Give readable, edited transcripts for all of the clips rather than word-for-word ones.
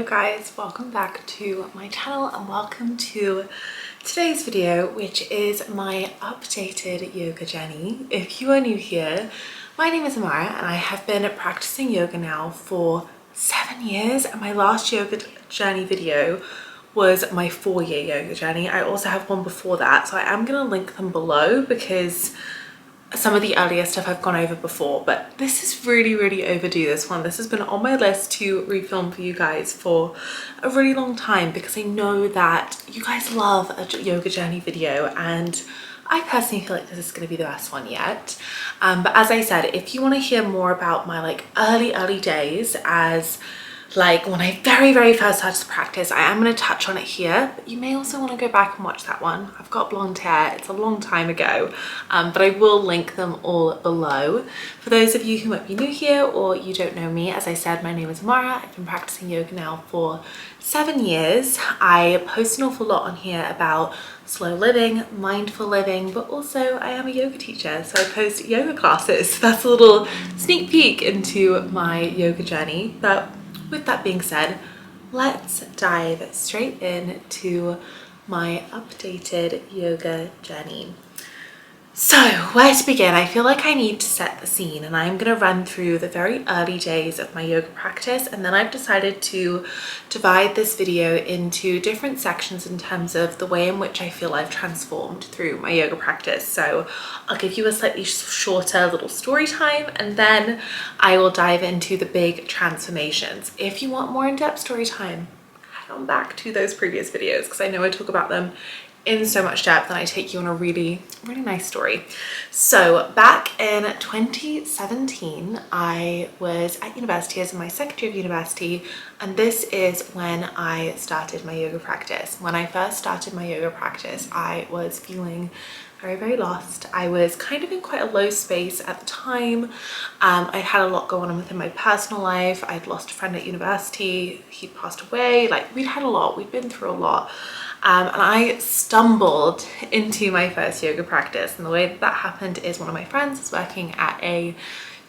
guys, welcome back to my channel and welcome to today's video, which is my updated yoga journey. If you are new here, my name is Amara and I have been practicing yoga now for 7 years, and my last yoga journey video was my 4-year yoga journey. I also have one before that, so I am going to link them below because some of the earlier stuff I've gone over before, but this is really overdue, this one. This has been on my list to refilm for you guys for a really long time because I know that you guys love a yoga journey video, and I personally feel like this is going to be the best one yet. But as I said, if you want to hear more about my early days as when I very first started to practice, I am going to touch on it here, but you may also want to go back and watch that one. I've got blonde hair, it's a long time ago, but I will link them all below. For those of you who might be new here or you don't know me, as I said, my name is Amara. I've been practicing yoga now for 7 years. I post an awful lot on here about slow living, mindful living, but also I am a yoga teacher, so I post yoga classes. That's a little sneak peek into my yoga journey. But with that being said, let's dive straight into my updated yoga journey. So where to begin? I feel like I need to set the scene, and I'm going to run through the very early days of my yoga practice, and then I've decided to divide this video into different sections in terms of the way in which I feel I've transformed through my yoga practice. So I'll give you a slightly shorter little story time, and then I will dive into the big transformations. If you want more in-depth story time, head on back to those previous videos because I know I talk about them in so much depth and I take you on a really nice story. So back in 2017, I was at university, as in my second year of university, and this is when I started my yoga practice. When I first started my yoga practice, I was feeling very lost. I was kind of in quite a low space at the time. I'd had a lot going on within my personal life. I'd lost a friend at university, he'd passed away. We'd had a lot, we'd been through a lot. And I stumbled into my first yoga practice, and the way that happened is one of my friends was working at a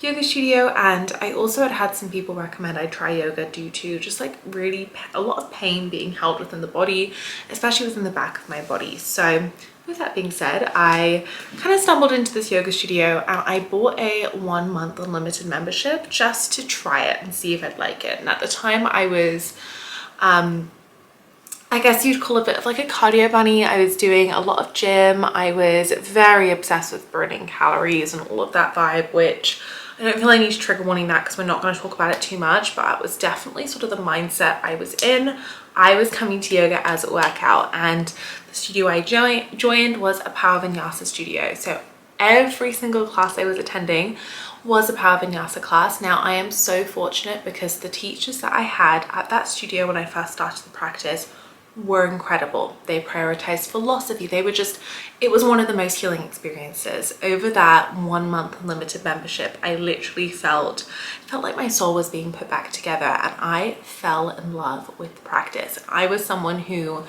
yoga studio, and I also had some people recommend I try yoga due to just really a lot of pain being held within the body, especially within the back of my body. So with that being said, I kind of stumbled into this yoga studio and I bought a 1-month unlimited membership just to try it and see if I'd like it. And at the time I was I guess you'd call it a bit of a cardio bunny. I was doing a lot of gym. I was very obsessed with burning calories and all of that vibe, which I don't feel I need to trigger warning that because we're not going to talk about it too much, but it was definitely sort of the mindset I was in. I was coming to yoga as a workout, and the studio I joined was a Power Vinyasa studio. So every single class I was attending was a Power Vinyasa class. Now I am so fortunate because the teachers that I had at that studio when I first started the practice were incredible. They prioritized philosophy. They were it was one of the most healing experiences. Over that 1-month unlimited membership, I literally felt like my soul was being put back together, and I fell in love with the practice. I was someone who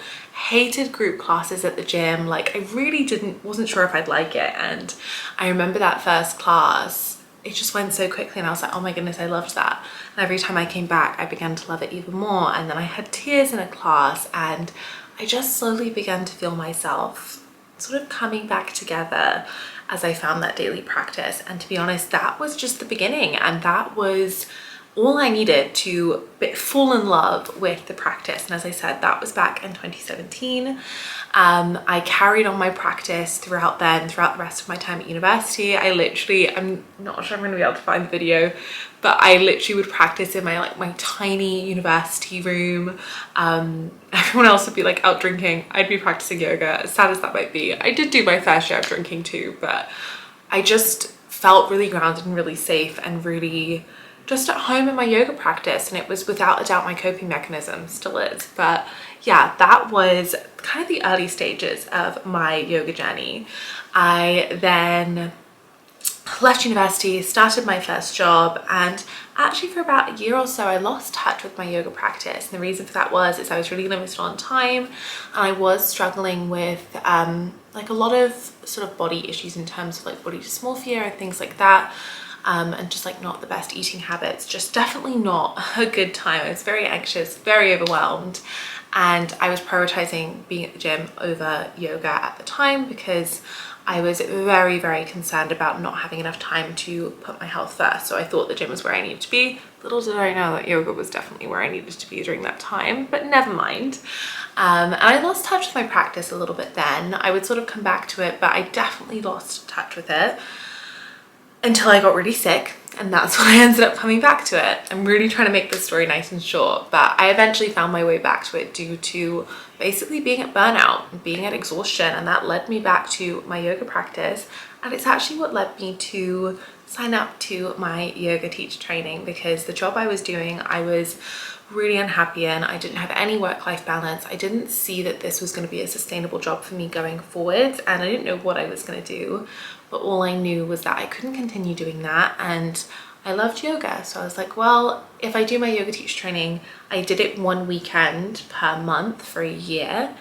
hated group classes at the gym. I really wasn't sure if I'd like it, and I remember that first class, it just went so quickly and I was like, oh my goodness, I loved that. And every time I came back, I began to love it even more. And then I had tears in a class, and I just slowly began to feel myself sort of coming back together as I found that daily practice. And to be honest, that was just the beginning, and that was all I needed to fall in love with the practice. And as I said, that was back in 2017. I carried on my practice throughout the rest of my time at university. I'm not sure I'm going to be able to find the video, but I literally would practice in my tiny university room. Everyone else would be out drinking. I'd be practicing yoga, as sad as that might be. I did do my fair share of drinking too, but I just felt really grounded and really safe and really just at home in my yoga practice, and it was without a doubt my coping mechanism, still is. But yeah, that was kind of the early stages of my yoga journey. I then left university, started my first job, and actually for about a year or so I lost touch with my yoga practice. And the reason for that was I was really limited on time, and I was struggling with a lot of sort of body issues in terms of body dysmorphia and things like that. and just like not the best eating habits. Just definitely not a good time. I was very anxious, very overwhelmed, and I was prioritizing being at the gym over yoga at the time because I was very, very concerned about not having enough time to put my health first. So I thought the gym was where I needed to be. Little did I know that yoga was definitely where I needed to be during that time, but never mind. And I lost touch with my practice a little bit then. I would sort of come back to it, but I definitely lost touch with it until I got really sick, and that's when I ended up coming back to it. I'm really trying to make this story nice and short, but I eventually found my way back to it due to basically being at burnout, being at exhaustion, and that led me back to my yoga practice. And it's actually what led me to sign up to my yoga teacher training, because the job I was doing, I was really unhappy in. I didn't have any work-life balance. I didn't see that this was going to be a sustainable job for me going forwards, and I didn't know what I was going to do, but all I knew was that I couldn't continue doing that. And I loved yoga, so I was like, well, if I do my yoga teacher training, I did it one weekend per month for a year,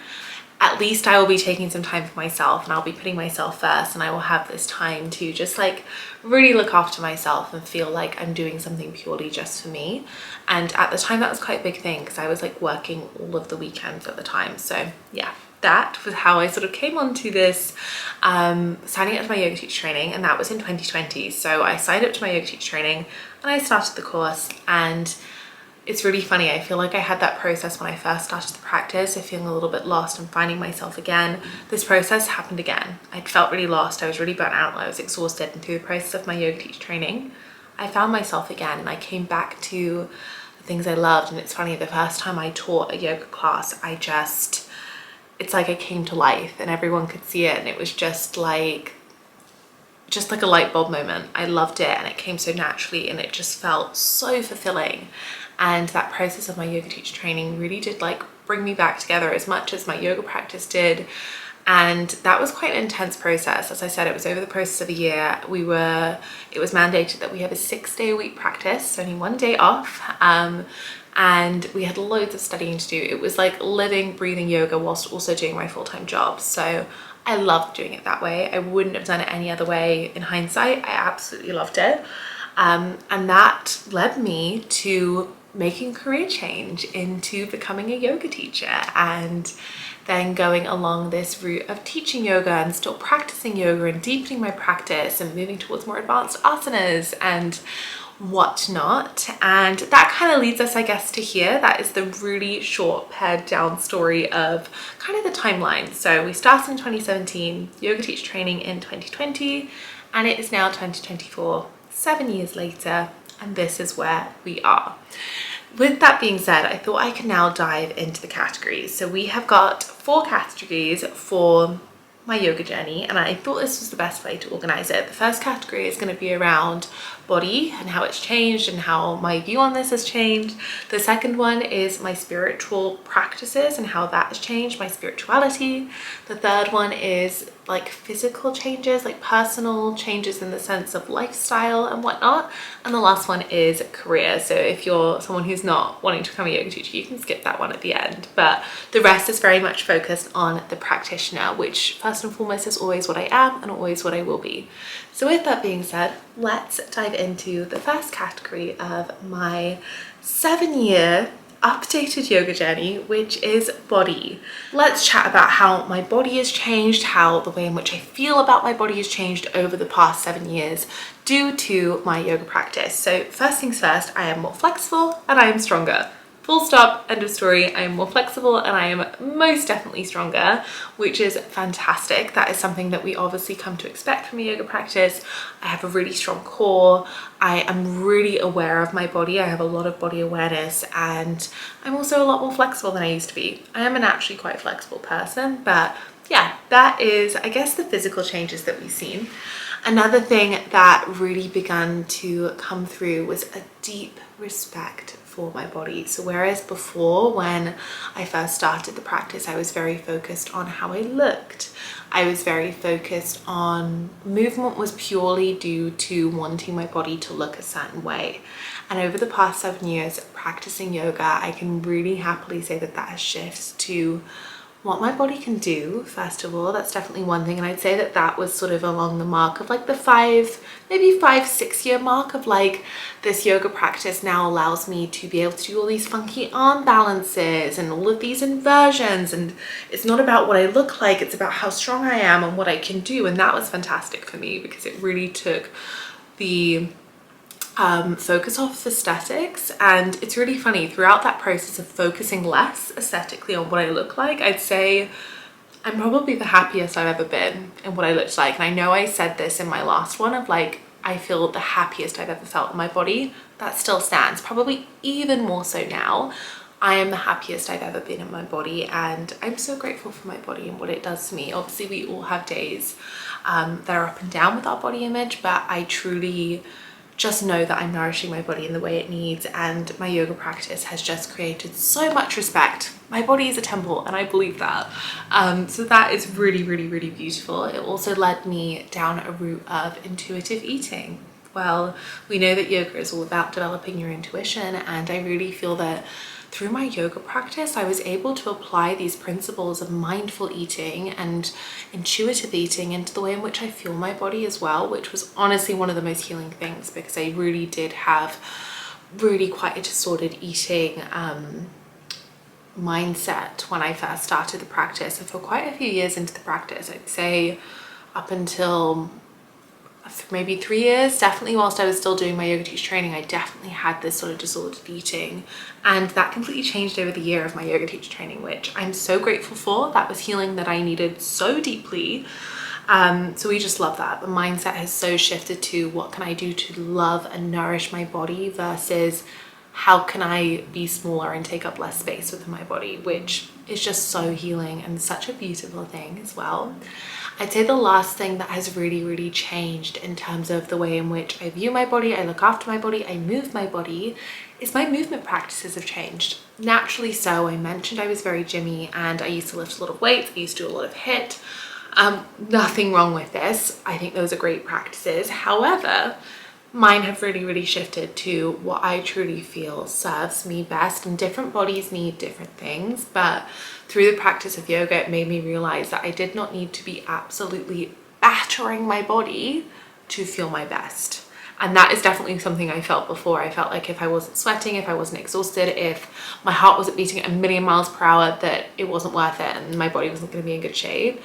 at least I will be taking some time for myself, and I'll be putting myself first, and I will have this time to just like really look after myself and feel like I'm doing something purely just for me. And at the time that was quite a big thing because I was like working all of the weekends at the time. So yeah, that was how I sort of came onto this signing up to my yoga teacher training, and that was in 2020. So I signed up to my yoga teacher training and I started the course, and it's really funny. I feel like I had that process when I first started the practice of feeling a little bit lost and finding myself again. This process happened again. I'd felt really lost. I was really burnt out. I was exhausted. And through the process of my yoga teacher training, I found myself again, and I came back to the things I loved. And it's funny, the first time I taught a yoga class, it's like I came to life and everyone could see it. And it was just like a light bulb moment. I loved it, and it came so naturally, and it just felt so fulfilling. And that process of my yoga teacher training really did like bring me back together as much as my yoga practice did. And that was quite an intense process. As I said, it was over the process of a year. It was mandated that we have a 6-day-a-week practice, only one day off. And we had loads of studying to do. It was like living, breathing yoga whilst also doing my full-time job. So I loved doing it that way. I wouldn't have done it any other way in hindsight. I absolutely loved it. And that led me to making a career change into becoming a yoga teacher, and then going along this route of teaching yoga and still practicing yoga and deepening my practice and moving towards more advanced asanas and whatnot. And that kind of leads us, I guess, to here. That is the really short pared down story of kind of the timeline. So we started in 2017, yoga teacher training in 2020, and it is now 2024, 7 years later, and this is where we are. With that being said, I thought I could now dive into the categories. So we have got 4 categories for my yoga journey, and I thought this was the best way to organize it. The first category is going to be around body and how it's changed and how my view on this has changed. The second one is my spiritual practices and how that has changed, my spirituality. The third one is like physical changes, like personal changes in the sense of lifestyle and whatnot. And the last one is career. So if you're someone who's not wanting to become a yoga teacher, you can skip that one at the end. But the rest is very much focused on the practitioner, which first and foremost is always what I am and always what I will be. So with that being said, let's dive into the first category of my 7-year updated yoga journey, which is body. Let's chat about how my body has changed, how the way in which I feel about my body has changed over the past 7 years due to my yoga practice. So first things first, I am more flexible and I am stronger. Full stop, end of story. I am more flexible and I am most definitely stronger, which is fantastic. That is something that we obviously come to expect from a yoga practice. I have a really strong core. I am really aware of my body. I have a lot of body awareness, and I'm also a lot more flexible than I used to be. I am a naturally quite flexible person, but yeah, that is, I guess, the physical changes that we've seen. Another thing that really began to come through was a deep respect for my body. So whereas before, when I first started the practice, I was very focused on how I looked. I was very focused on movement was purely due to wanting my body to look a certain way. And over the past 7 years practicing yoga, I can really happily say that that has shifted to what my body can do. First of all, that's definitely one thing, and I'd say that that was sort of along the mark of like the maybe 5-6 year mark of like, this yoga practice now allows me to be able to do all these funky arm balances and all of these inversions, and it's not about what I look like, it's about how strong I am and what I can do. And that was fantastic for me because it really took the focus off aesthetics. And it's really funny, throughout that process of focusing less aesthetically on what I look like, I'd say I'm probably the happiest I've ever been in what I looked like. And I know I said this in my last one of like, I feel the happiest I've ever felt in my body. That still stands, probably even more so now. I am the happiest I've ever been in my body, and I'm so grateful for my body and what it does to me. Obviously we all have days that are up and down with our body image, but I truly just know that I'm nourishing my body in the way it needs, and my yoga practice has just created so much respect. My body is a temple, and I believe that. So that is really, really, really beautiful. It also led me down a route of intuitive eating. Well, we know that yoga is all about developing your intuition, and I really feel that through my yoga practice, I was able to apply these principles of mindful eating and intuitive eating into the way in which I feel my body as well, which was honestly one of the most healing things, because I really did have really quite a disordered eating mindset when I first started the practice. And for quite a few years into the practice, I'd say up until maybe 3 years, definitely whilst I was still doing my yoga teacher training, I definitely had this sort of disordered eating, and that completely changed over the year of my yoga teacher training, which I'm so grateful for. That was healing that I needed so deeply. So we just love that. The mindset has so shifted to what can I do to love and nourish my body versus how can I be smaller and take up less space within my body, which is just so healing and such a beautiful thing as well. I'd say the last thing that has really, really changed in terms of the way in which I view my body, I look after my body, I move my body, is my movement practices have changed. Naturally so. I mentioned I was very gymmy and I used to lift a lot of weights, I used to do a lot of HIIT. Nothing wrong with this. I think those are great practices. However, mine have really, really shifted to what I truly feel serves me best, and different bodies need different things. But through the practice of yoga, it made me realize that I did not need to be absolutely battering my body to feel my best. And that is definitely something I felt before. I felt like if I wasn't sweating, if I wasn't exhausted, if my heart wasn't beating at a million miles per hour, that it wasn't worth it and my body wasn't going to be in good shape.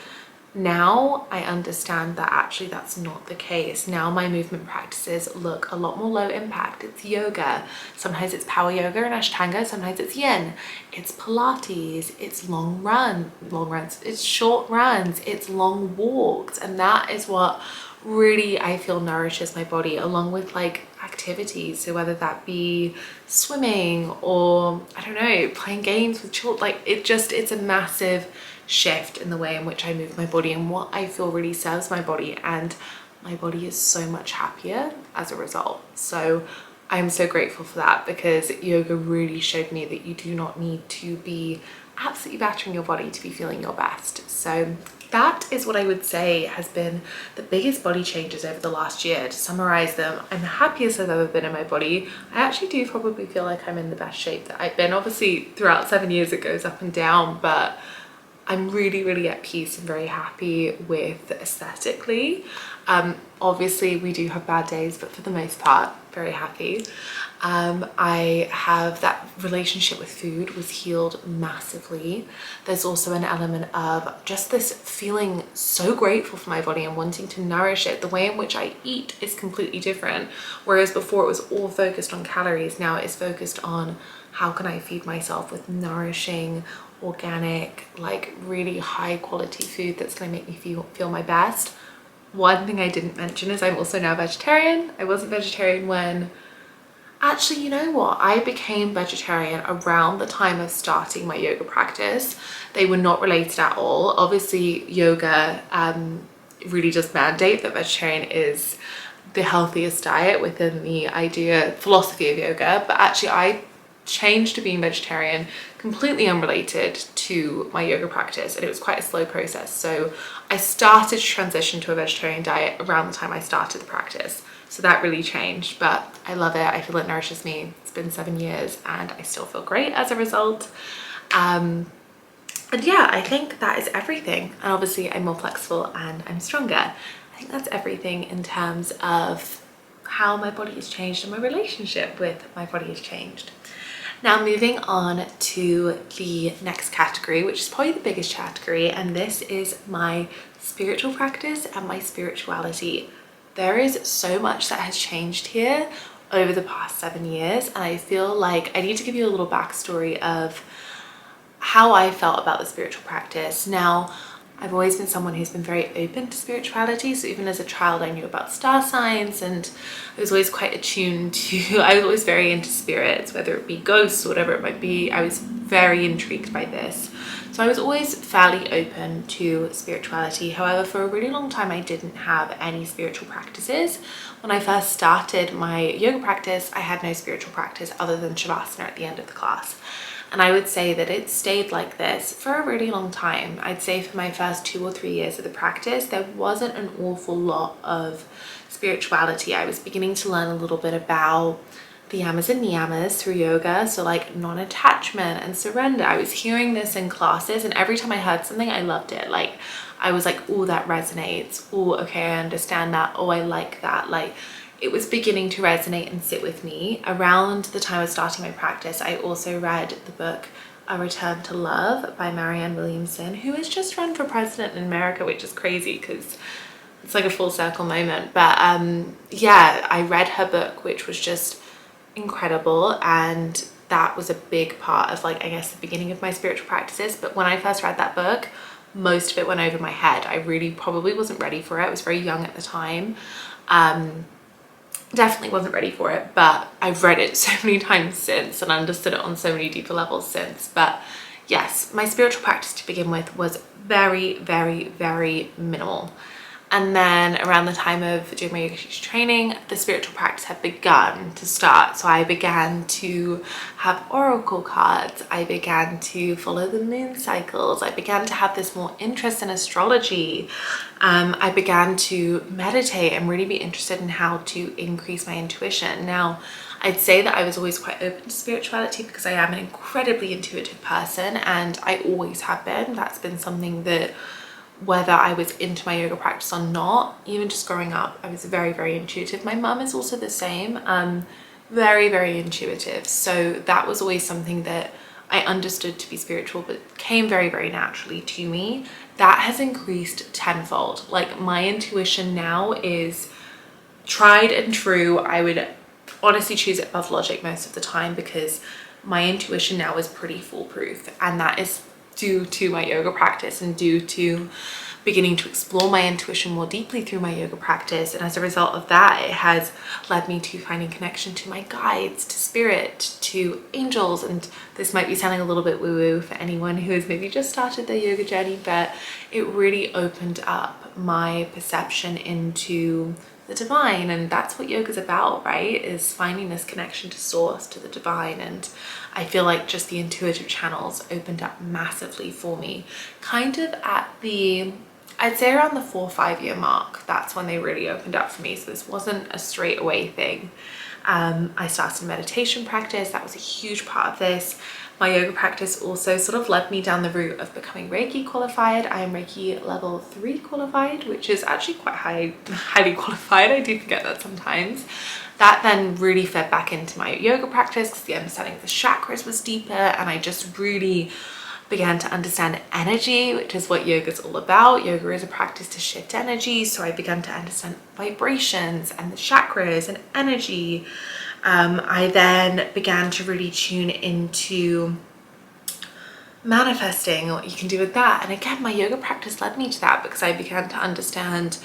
Now I understand that actually that's not the case. Now my movement practices look a lot more low impact. It's yoga. Sometimes it's power yoga and Ashtanga. Sometimes it's yin. It's Pilates. It's long runs. It's short runs. It's long walks. And that is what really I feel nourishes my body, along with like activities. So whether that be swimming or I don't know, playing games with children, like it's a massive shift in the way in which I move my body and what I feel really serves my body, and my body is so much happier as a result. So I'm so grateful for that, because yoga really showed me that you do not need to be absolutely battering your body to be feeling your best. So that is what I would say has been the biggest body changes over the last year. To summarize them, I'm the happiest I've ever been in my body. I actually do probably feel like I'm in the best shape that I've been. Obviously throughout 7 years it goes up and down, but I'm really, really at peace and very happy with aesthetically. Obviously we do have bad days, but for the most part, very happy. I have that relationship with food was healed massively. There's also an element of just this feeling so grateful for my body and wanting to nourish it. The way in which I eat is completely different. Whereas before it was all focused on calories, now it is focused on how can I feed myself with nourishing, organic, like really high quality food that's going to make me feel my best. One thing I didn't mention is I'm also now vegetarian. I wasn't vegetarian when, actually, you know what? I became vegetarian around the time of starting my yoga practice. They were not related at all. Obviously, yoga really does mandate that vegetarian is the healthiest diet within the philosophy of yoga. But actually, I changed to being vegetarian completely unrelated to my yoga practice, and it was quite a slow process. So I started to transition to a vegetarian diet around the time I started the practice. So that really changed, but I love it. I feel it nourishes me. It's been 7 years and I still feel great as a result. And yeah, I think that is everything. And obviously I'm more flexible and I'm stronger. I think that's everything in terms of how my body has changed and my relationship with my body has changed. Now moving on to the next category, which is probably the biggest category, and this is my spiritual practice and my spirituality. There is so much that has changed here over the past 7 years, and I feel like I need to give you a little backstory of how I felt about the spiritual practice. Now, I've always been someone who's been very open to spirituality. So even as a child, I knew about star signs, and I was always quite attuned to, I was always very into spirits, whether it be ghosts or whatever it might be. I was very intrigued by this. So I was always fairly open to spirituality. However, for a really long time, I didn't have any spiritual practices. When I first started my yoga practice, I had no spiritual practice other than Shavasana at the end of the class. And I would say that it stayed like this for a really long time. I'd say for my first 2 or 3 years of the practice, there wasn't an awful lot of spirituality. I was beginning to learn a little bit about the yamas and niyamas through yoga. So like non-attachment and surrender. I was hearing this in classes, and every time I heard something, I loved it. Like I was like, oh, that resonates. Oh, okay, I understand that. Oh, I like that. Like it was beginning to resonate and sit with me. Around the time of starting my practice, I also read the book A Return to Love by Marianne Williamson, who has just run for president in America, which is crazy because it's like a full circle moment. But yeah, I read her book, which was just incredible, and that was a big part of like, I guess, the beginning of my spiritual practices. But when I first read that book, most of it went over my head. I really probably wasn't ready for it. I was very young at the time. Definitely wasn't ready for it, but I've read it so many times since and understood it on so many deeper levels since. But yes, my spiritual practice to begin with was very, very, very minimal. And then around the time of doing my yoga teacher training, the spiritual practice had begun to start. So I began to have oracle cards. I began to follow the moon cycles. I began to have this more interest in astrology. I began to meditate and really be interested in how to increase my intuition. Now, I'd say that I was always quite open to spirituality because I am an incredibly intuitive person, and I always have been. That's been something that, whether I was into my yoga practice or not, even just growing up, I was very, very intuitive. My mum is also the same, very, very intuitive. So that was always something that I understood to be spiritual, but came very, very naturally to me. That has increased tenfold. Like my intuition now is tried and true. I would honestly choose it above logic most of the time because my intuition now is pretty foolproof, and that is due to my yoga practice and due to beginning to explore my intuition more deeply through my yoga practice. And as a result of that, it has led me to finding connection to my guides, to spirit, to angels. And this might be sounding a little bit woo-woo for anyone who has maybe just started their yoga journey, but it really opened up my perception into the divine. And that's what yoga is about, right? Is finding this connection to source, to the divine. And I feel like just the intuitive channels opened up massively for me, kind of at the, I'd say around the 4 or 5 year mark. That's when they really opened up for me. So this wasn't a straight away thing. I started a meditation practice. That was a huge part of this. My yoga practice also sort of led me down the route of becoming Reiki qualified. I am Reiki level 3 qualified, which is actually quite highly qualified. I do forget that sometimes. That then really fed back into my yoga practice because the understanding of the chakras was deeper, and I just really began to understand energy, which is what yoga is all about. Yoga is a practice to shift energy. So I began to understand vibrations and the chakras and energy. I then began to really tune into manifesting, what you can do with that. And again, my yoga practice led me to that because I began to understand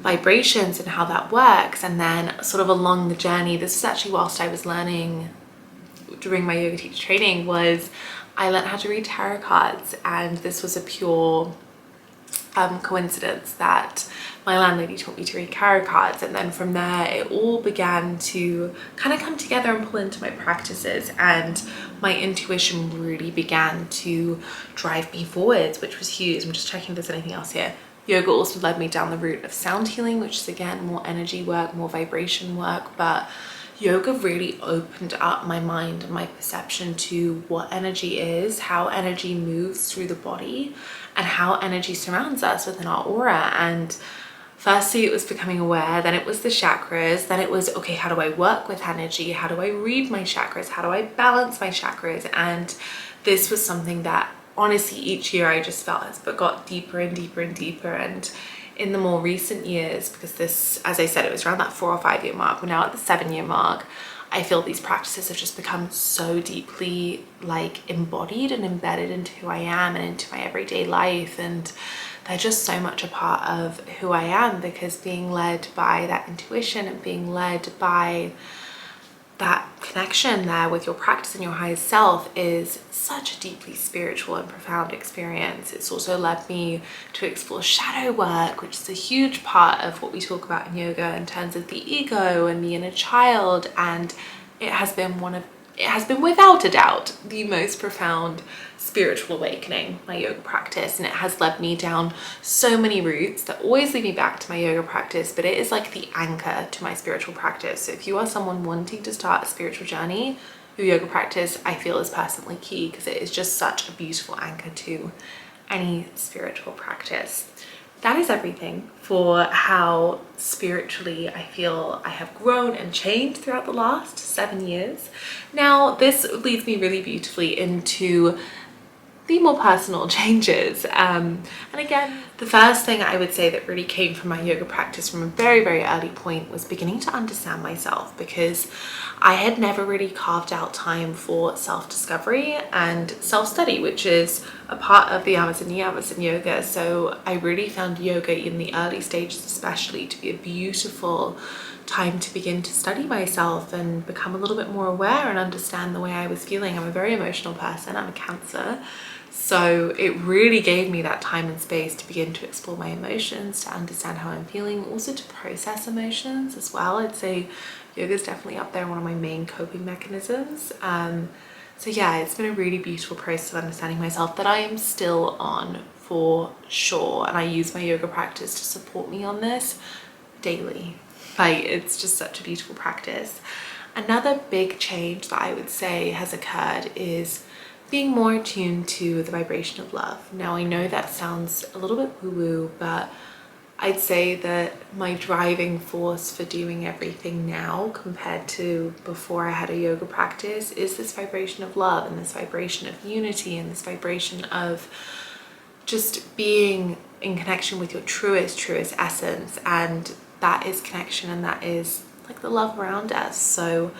vibrations and how that works. And then sort of along the journey, this is actually whilst I was learning during my yoga teacher training, was I learned how to read tarot cards. And this was a pure coincidence that my landlady taught me to read tarot cards, and then from there it all began to kind of come together and pull into my practices, and my intuition really began to drive me forwards, which was huge. I'm just checking if there's anything else here. Yoga also led me down the route of sound healing, which is again more energy work, more vibration work, but yoga really opened up my mind and my perception to what energy is, how energy moves through the body, and how energy surrounds us within our aura. And firstly, it was becoming aware, then it was the chakras, then it was, okay, how do I work with energy? How do I read my chakras? How do I balance my chakras? And this was something that honestly each year I just felt has got deeper and deeper and deeper. And in the more recent years, because this, as I said, it was around that 4 or 5 year mark, we're now at the 7-year mark, I feel these practices have just become so deeply like embodied and embedded into who I am and into my everyday life. And they're just so much a part of who I am, because being led by that intuition and being led by that connection there with your practice and your higher self is such a deeply spiritual and profound experience. It's also led me to explore shadow work, which is a huge part of what we talk about in yoga in terms of the ego and the inner child. And it has been without a doubt the most profound spiritual awakening, my yoga practice. And it has led me down so many routes that always lead me back to my yoga practice, but it is like the anchor to my spiritual practice. So if you are someone wanting to start a spiritual journey, your yoga practice I feel is personally key, because it is just such a beautiful anchor to any spiritual practice. That is everything for how spiritually I feel I have grown and changed throughout the last 7 years. Now, this leads me really beautifully into the more personal changes. And again, the first thing I would say that really came from my yoga practice from a very, very early point was beginning to understand myself, because I had never really carved out time for self-discovery and self-study, which is a part of the Yamas and yoga. So I really found yoga in the early stages especially to be a beautiful time to begin to study myself and become a little bit more aware and understand the way I was feeling. I'm a very emotional person, I'm a Cancer. So it really gave me that time and space to begin to explore my emotions, to understand how I'm feeling, also to process emotions as well. I'd say yoga is definitely up there, one of my main coping mechanisms. So yeah, it's been a really beautiful process of understanding myself that I am still on for sure. And I use my yoga practice to support me on this daily. Like, it's just such a beautiful practice. Another big change that I would say has occurred is being more attuned to the vibration of love. Now, I know that sounds a little bit woo-woo, but I'd say that my driving force for doing everything now compared to before I had a yoga practice is this vibration of love and this vibration of unity and this vibration of just being in connection with your truest essence. And that is connection, and that is like the love around us. So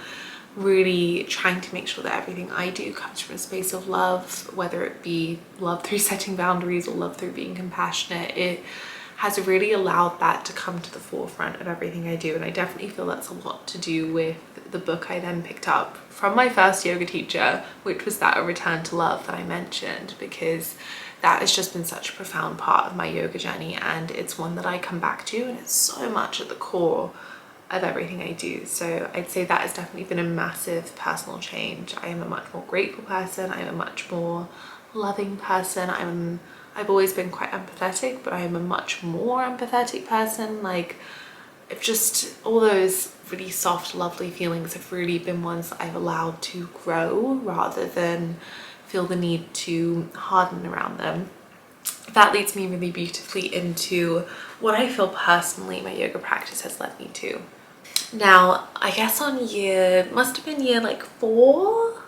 really trying to make sure that everything I do comes from a space of love, whether it be love through setting boundaries or love through being compassionate. It has really allowed that to come to the forefront of everything I do. And I definitely feel that's a lot to do with the book I then picked up from my first yoga teacher, which was that A Return to Love that I mentioned, because that has just been such a profound part of my yoga journey, and it's one that I come back to, and it's so much at the core of everything I do. So I'd say that has definitely been a massive personal change. I am a much more grateful person. I'm a much more loving person. I've always been quite empathetic, but I am a much more empathetic person. Like, I've just, all those really soft, lovely feelings have really been ones that I've allowed to grow rather than feel the need to harden around them. That leads me really beautifully into what I feel personally my yoga practice has led me to. Now, I guess on must have been year like 4.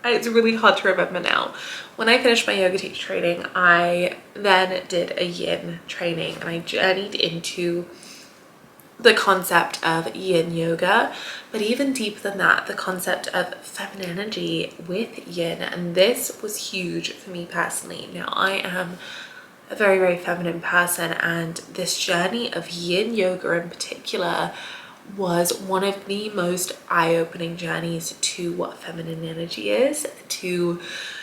It's really hard to remember now. When I finished my yoga teacher training, I then did a yin training, and I journeyed into the concept of yin yoga, but even deeper than that, the concept of feminine energy with yin. And this was huge for me personally. Now, I am a very, very feminine person, and this journey of yin yoga in particular was one of the most eye-opening journeys to what feminine energy is, to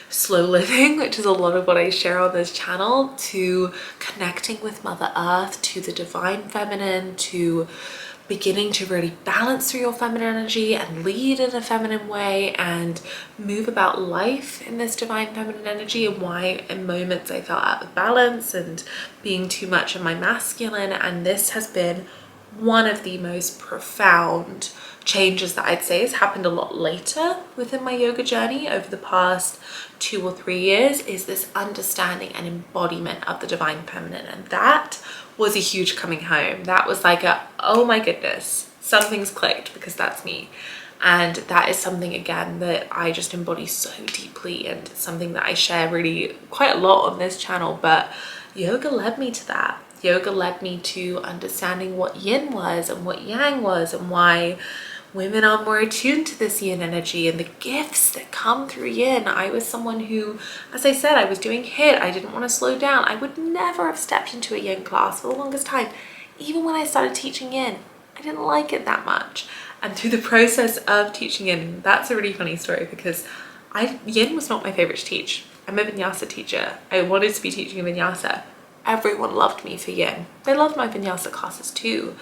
slow living, which is a lot of what I share on this channel, to connecting with Mother Earth, to the divine feminine, to beginning to really balance through your feminine energy and lead in a feminine way and move about life in this divine feminine energy, and why in moments I felt out of balance and being too much in my masculine. And this has been one of the most profound changes that I'd say has happened a lot later within my yoga journey over the past 2 or 3 years is this understanding and embodiment of the divine feminine. And that was a huge coming home. That was like oh my goodness, something's clicked, because that's me. And that is something, again, that I just embody so deeply, and something that I share really quite a lot on this channel. But yoga led me to that. Yoga led me to understanding what yin was and what yang was, and why women are more attuned to this yin energy and the gifts that come through yin. I was someone who, as I said, I was doing HIIT. I didn't want to slow down. I would never have stepped into a yin class for the longest time. Even when I started teaching yin, I didn't like it that much. And through the process of teaching yin, that's a really funny story, because yin was not my favorite to teach. I'm a vinyasa teacher. I wanted to be teaching vinyasa. Everyone loved me for yin. They loved my vinyasa classes too,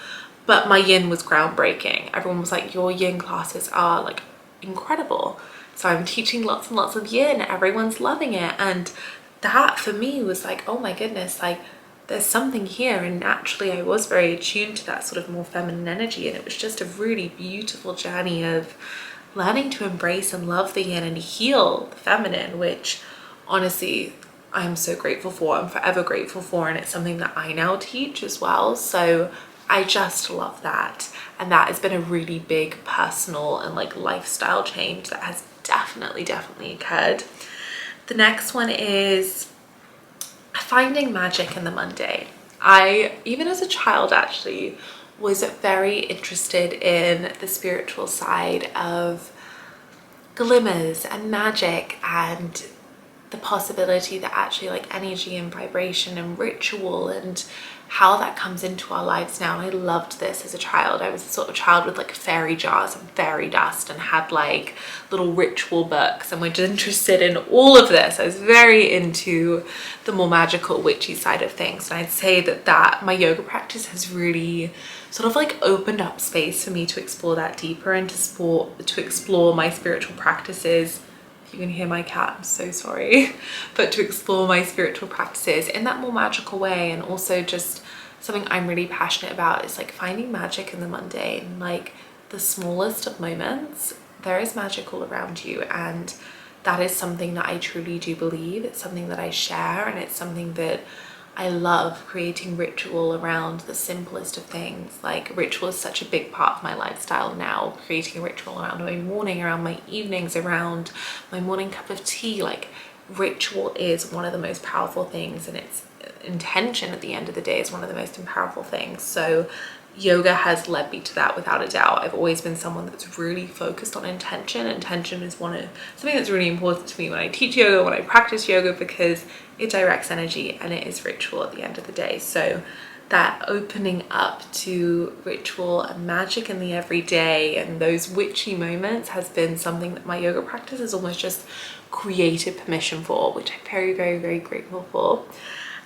but my yin was groundbreaking. Everyone was like, your yin classes are like incredible. So I'm teaching lots and lots of yin. Everyone's loving it. And that for me was like, oh my goodness, like there's something here. And naturally I was very attuned to that sort of more feminine energy, and it was just a really beautiful journey of learning to embrace and love the yin and heal the feminine, which honestly I'm so grateful for. I'm forever grateful for, and it's something that I now teach as well. So I just love that. And that has been a really big personal and like lifestyle change that has definitely occurred. The next one is finding magic in the mundane. I, even as a child, actually was very interested in the spiritual side of glimmers and magic, and the possibility that actually like energy and vibration and ritual and how that comes into our lives now. And I loved this as a child. I was the sort of child with like fairy jars and fairy dust, and had like little ritual books, and was interested in all of this. I was very into the more magical witchy side of things. And I'd say that my yoga practice has really sort of like opened up space for me to explore that deeper, and to explore my spiritual practices. You can hear my cat, I'm so sorry, but to explore my spiritual practices in that more magical way. And also just something I'm really passionate about is like finding magic in the mundane, like the smallest of moments. There is magic all around you, and that is something that I truly do believe. It's something that I share, and it's something that I love, creating ritual around the simplest of things. Like ritual is such a big part of my lifestyle now, creating a ritual around my morning, around my evenings, around my morning cup of tea. Like ritual is one of the most powerful things, and its intention at the end of the day is one of the most powerful things. So yoga has led me to that without a doubt. I've always been someone that's really focused on intention. Intention is something that's really important to me when I teach yoga, when I practice yoga, because it directs energy and it is ritual at the end of the day. So that opening up to ritual and magic in the everyday and those witchy moments has been something that my yoga practice has almost just created permission for, which I'm very grateful for.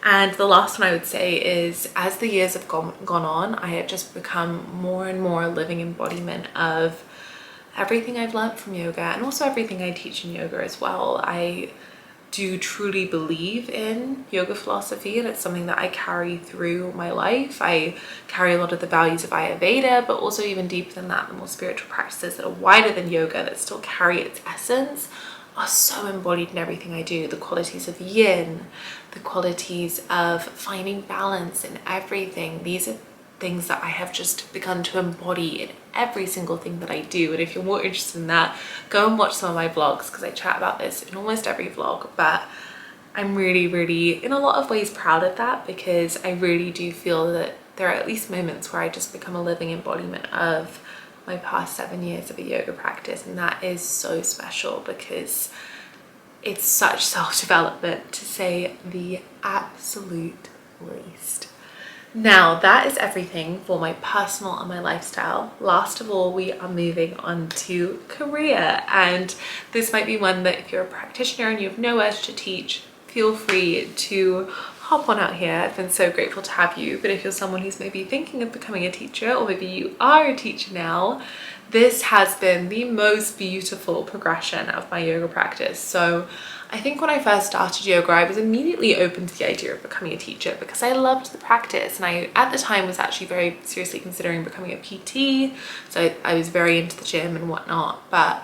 And the last one I would say is, as the years have gone on, I have just become more and more a living embodiment of everything I've learned from yoga, and also everything I teach in yoga as well. I do truly believe in yoga philosophy, and it's something that I carry through my life. I carry a lot of the values of Ayurveda, but also even deeper than that, the more spiritual practices that are wider than yoga that still carry its essence are so embodied in everything I do. The qualities of yin, the qualities of finding balance in everything. These are things that I have just begun to embody in every single thing that I do. And if you're more interested in that, go and watch some of my vlogs, because I chat about this in almost every vlog. But I'm really in a lot of ways proud of that, because I really do feel that there are at least moments where I just become a living embodiment of my past 7 years of a yoga practice. And that is so special, because it's such self-development, to say the absolute least. Now that is everything for my personal and my lifestyle. Last of all, we are moving on to career, and this might be one that if you're a practitioner and you have no urge to teach, feel free to hop on out here. I've been so grateful to have you. But if you're someone who's maybe thinking of becoming a teacher, or maybe you are a teacher now, this has been the most beautiful progression of my yoga practice. So I think when I first started yoga, I was immediately open to the idea of becoming a teacher because I loved the practice, and I at the time was actually very seriously considering becoming a PT. So I was very into the gym and whatnot, but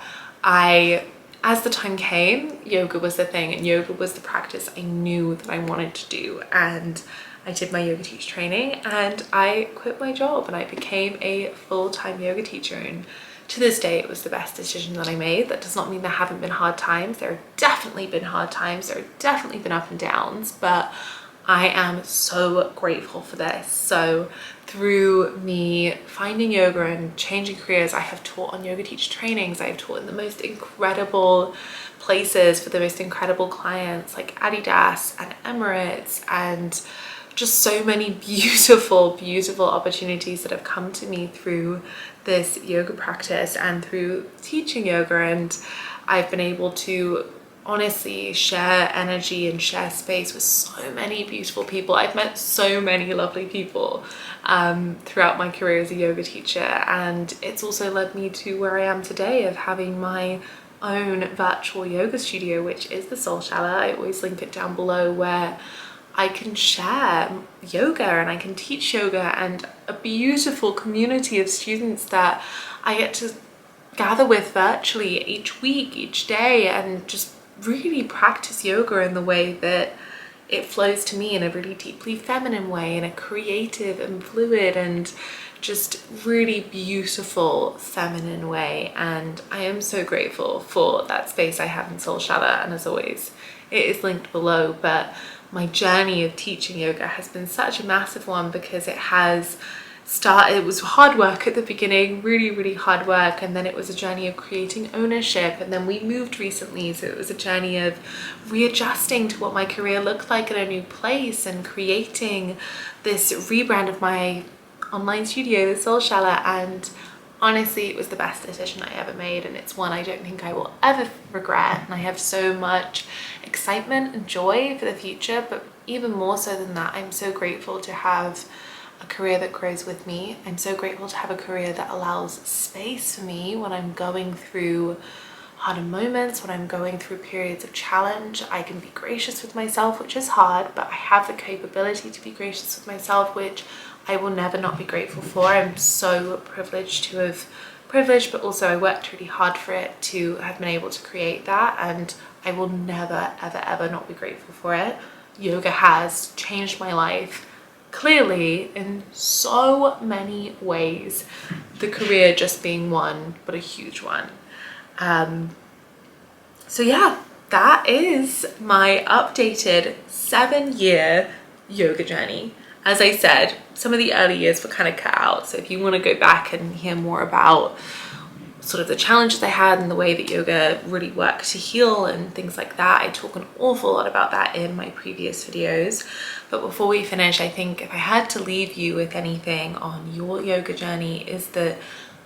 as the time came, yoga was the thing, and yoga was the practice I knew that I wanted to do. And I did my yoga teacher training and I quit my job and I became a full-time yoga teacher. And to this day, it was the best decision that I made. That does not mean there haven't been hard times. There have definitely been hard times. There have definitely been up and downs, but I am so grateful for this. So through me finding yoga and changing careers, I have taught on yoga teacher trainings. I have taught in the most incredible places for the most incredible clients like Adidas and Emirates, and just so many beautiful, beautiful opportunities that have come to me through this yoga practice and through teaching yoga. And I've been able to honestly share energy and share space with so many beautiful people. I've met so many lovely people throughout my career as a yoga teacher, and it's also led me to where I am today of having my own virtual yoga studio, which is the Soulshala. I always link it down below, where I can share yoga and I can teach yoga, and a beautiful community of students that I get to gather with virtually each week, each day, and just really practice yoga in the way that it flows to me, in a really deeply feminine way, in a creative and fluid and just really beautiful feminine way. And I am so grateful for that space I have in Soulshala, and as always, it is linked below. But my journey of teaching yoga has been such a massive one because it was hard work at the beginning, really, really hard work. And then it was a journey of creating ownership. And then we moved recently. So it was a journey of readjusting to what my career looked like in a new place and creating this rebrand of my online studio, the Soulshala. And honestly, it was the best decision I ever made, and it's one I don't think I will ever regret. And I have so much excitement and joy for the future, but even more so than that, I'm so grateful to have a career that grows with me. I'm so grateful to have a career that allows space for me when I'm going through harder moments, when I'm going through periods of challenge. I can be gracious with myself, which is hard, but I have the capability to be gracious with myself, which I will never not be grateful for. I'm so privileged, but also I worked really hard for it to have been able to create that, and I will never, ever, ever not be grateful for it. Yoga has changed my life, clearly, in so many ways. The career just being one, but a huge one. So yeah, that is my updated 7-year yoga journey. As I said, some of the early years were kind of cut out. So if you want to go back and hear more about sort of the challenges I had and the way that yoga really worked to heal and things like that, I talk an awful lot about that in my previous videos. But before we finish, I think if I had to leave you with anything on your yoga journey, is that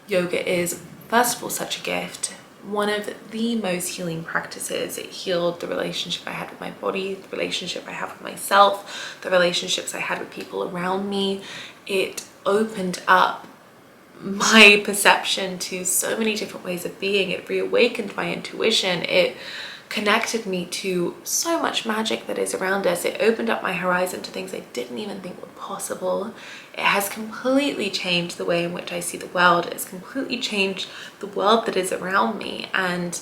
yoga is, first of all, such a gift. One of the most healing practices. It healed the relationship I had with my body, the relationship I have with myself, the relationships I had with people around me. It opened up my perception to so many different ways of being. It reawakened my intuition. It connected me to so much magic that is around us. It opened up my horizon to things I didn't even think were possible. It has completely changed the way in which I see the world. It has completely changed the world that is around me, and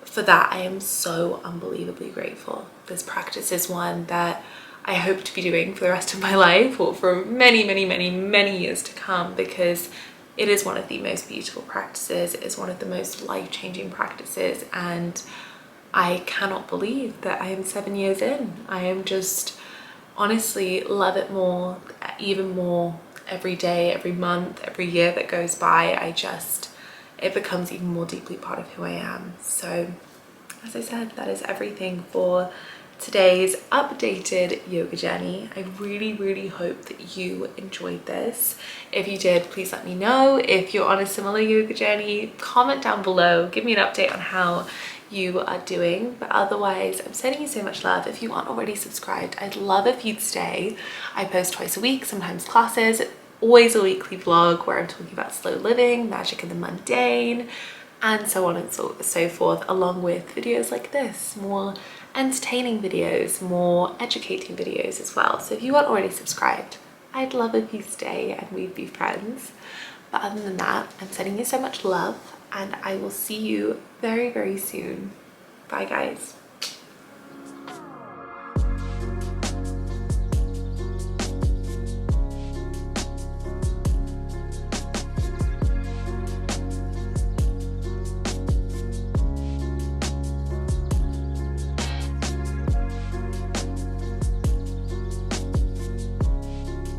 for that I am so unbelievably grateful. This practice is one that I hope to be doing for the rest of my life, or for many, many, many, many years to come, because it is one of the most beautiful practices. It is one of the most life-changing practices, and I cannot believe that I am 7 years in. I am just honestly love it more, even more every day, every month, every year that goes by. It becomes even more deeply part of who I am. So as I said, that is everything for today's updated yoga journey. I really, really hope that you enjoyed this. If you did, please let me know. If you're on a similar yoga journey, comment down below, give me an update on how you are doing. But otherwise, I'm sending you so much love. If you aren't already subscribed, I'd love if you'd stay. I post twice a week, sometimes classes, always a weekly vlog where I'm talking about slow living, magic in the mundane, and so on and so forth, along with videos like this, more entertaining videos, more educating videos as well. So if you aren't already subscribed, I'd love if you stay and we'd be friends. But other than that, I'm sending you so much love, and I will see you very, very soon. Bye guys.